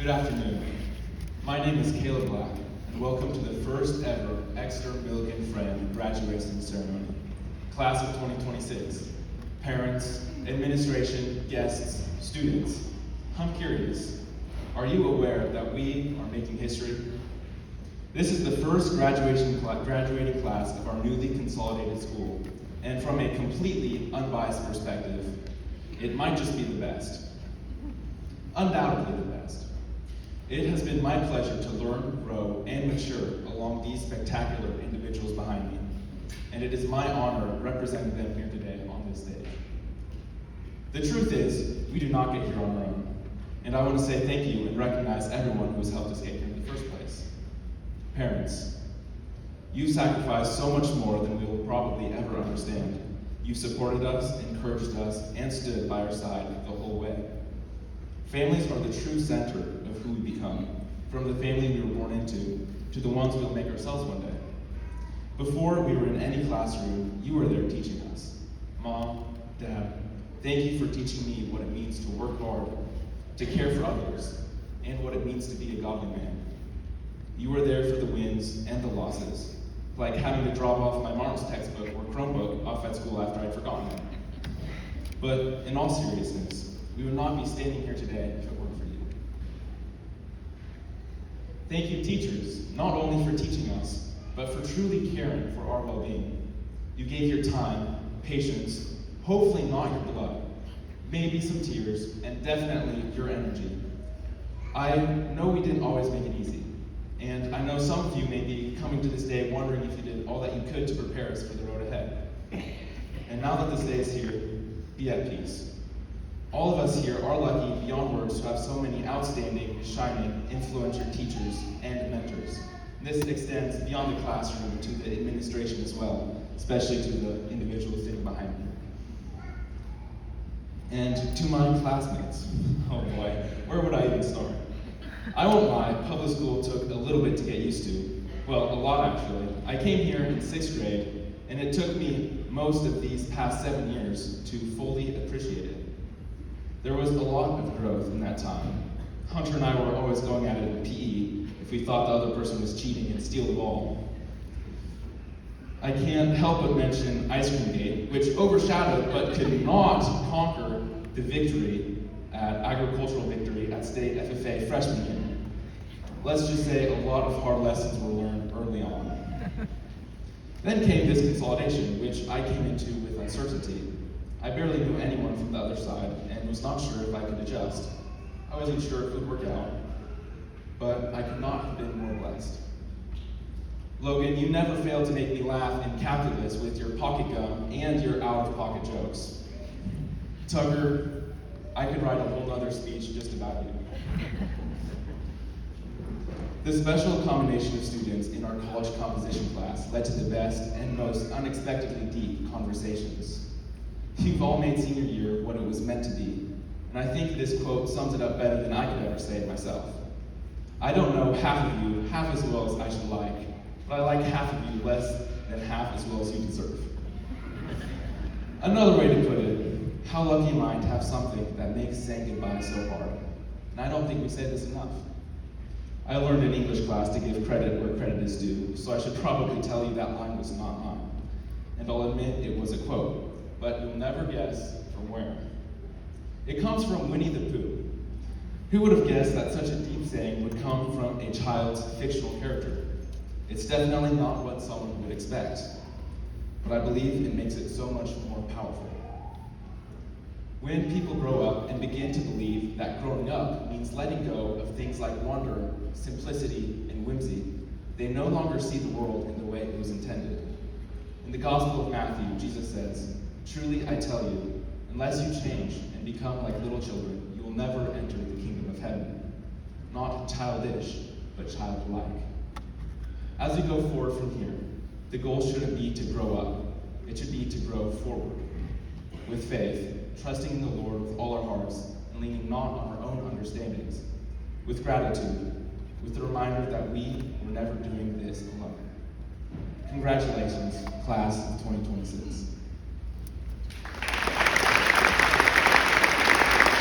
Good afternoon. My name is Caleb Black, and welcome to the first ever Exeter Milligan Friend graduation ceremony. Class of 2026. Parents, administration, guests, students. I'm curious, are you aware that we are making history? This is the first graduating class of our newly consolidated school, and from a completely unbiased perspective, it might just be the best. Undoubtedly the best. It has been my pleasure to learn, grow, and mature along these spectacular individuals behind me, and it is my honor representing them here today on this stage. The truth is, we do not get here on our own, and I want to say thank you and recognize everyone who has helped us get here in the first place. Parents, you sacrificed so much more than we will probably ever understand. You supported us, encouraged us, and stood by our side the whole way. Families are the true center of who we become, from the family we were born into to the ones we'll make ourselves one day. Before we were in any classroom, you were there teaching us. Mom, Dad, thank you for teaching me what it means to work hard, to care for others, and what it means to be a godly man. You were there for the wins and the losses, like having to drop off my Martin's textbook or Chromebook off at school after I'd forgotten it. But in all seriousness, we would not be standing here today if it weren't for you. Thank you, teachers, not only for teaching us, but for truly caring for our well-being. You gave your time, patience, hopefully not your blood, maybe some tears, and definitely your energy. I know we didn't always make it easy, and I know some of you may be coming to this day wondering if you did all that you could to prepare us for the road ahead. And now that this day is here, be at peace. All of us here are lucky beyond words to have so many outstanding, shining, influential teachers and mentors. And this extends beyond the classroom to the administration as well, especially to the individuals sitting behind me. And to my classmates, oh boy, where would I even start? I won't lie, public school took a little bit to get used to. Well, a lot actually. I came here in 6th grade, and it took me most of these past 7 years to fully appreciate it. There was a lot of growth in that time. Hunter and I were always going at it in PE if we thought the other person was cheating and steal the ball. I can't help but mention Ice Cream Gate, which overshadowed but could not conquer the victory agricultural victory at state FFA freshman year. Let's just say a lot of hard lessons were learned early on. Then came this consolidation, which I came into with uncertainty. I barely knew anyone from the other side and was not sure if I could adjust. I wasn't sure if it would work out, but I could not have been more blessed. Logan, you never failed to make me laugh in calculus with your pocket gum and your out-of-pocket jokes. Tucker, I could write a whole nother speech just about you. The special combination of students in our college composition class led to the best and most unexpectedly deep conversations. You've all made senior year what it was meant to be, and I think this quote sums it up better than I could ever say it myself. I don't know half of you half as well as I should like, but I like half of you less than half as well as you deserve. Another way to put it, how lucky am I to have something that makes saying goodbye so hard? And I don't think we say this enough. I learned in English class to give credit where credit is due, so I should probably tell you that line was not mine. And I'll admit it was a quote, but you'll never guess from where. It comes from Winnie the Pooh. Who would have guessed that such a deep saying would come from a child's fictional character? It's definitely not what someone would expect, but I believe it makes it so much more powerful. When people grow up and begin to believe that growing up means letting go of things like wonder, simplicity, and whimsy, they no longer see the world in the way it was intended. In the Gospel of Matthew, Jesus says, "Truly I tell you, unless you change and become like little children, you will never enter the kingdom of heaven." Not childish, but childlike. As we go forward from here, the goal shouldn't be to grow up. It should be to grow forward. With faith, trusting in the Lord with all our hearts, and leaning not on our own understandings. With gratitude, with the reminder that we were never doing this alone. Congratulations, class of 2026.